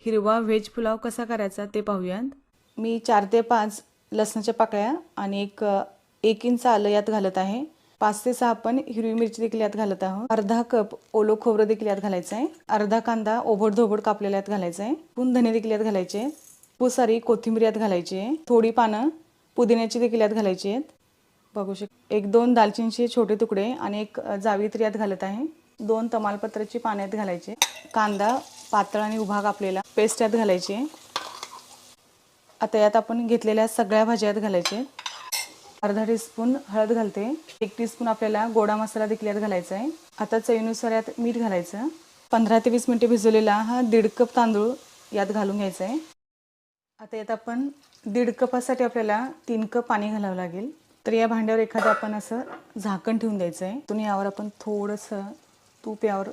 हिरवा व्हेज पुलाव कसा करायचा ते पाहूयात. मी 4 ते 5 लसणाच्या पाकळ्या आणि एक इंच आलं यात घालत आहे. 5 ते 6 आपण हिरवी मिरची देखील यात घालत आहोत. अर्धा कप ओलं खोबरं देखील यात घालायचं आहे. अर्धा कांदा ओबड-धोबड कापलेला यात घालायचा आहे. पूर्ण धने देखील यात घालायचे आहेत. खूप सारी कोथिंबीर यात घालायची आहे. थोडी पानं पुदिन्याची देखील यात घालायची आहेत. बघू शकता 1-2 दालचिनीचे छोटे तुकडे आणि एक जावित्री यात घालत आहे. 2 तमालपत्राची पाने यात घालायचे. कांदा पातळ आणि उभा कापलेला पेस्ट यात घालायची आहे. आता यात आपण घेतलेल्या सगळ्या भाज्या यात घालायचे. अर्धा टीस्पून हळद घालते. 1 टीस्पून आपल्याला गोडा मसाला देखील यात घालायचा आहे. आता चवीनुसार यात मीठ घालायचं. 15 ते 20 मिनिटे भिजवलेला हा 1.5 कप तांदूळ यात घालून घ्यायचा आहे. आता यात आपण 1.5 कपासाठी आपल्याला 3 कप पाणी घालावं लागेल. तर या भांड्यावर एखादं आपण असं झाकण ठेवून द्यायचं आहे. यावर आपण थोडंसं तूप यावर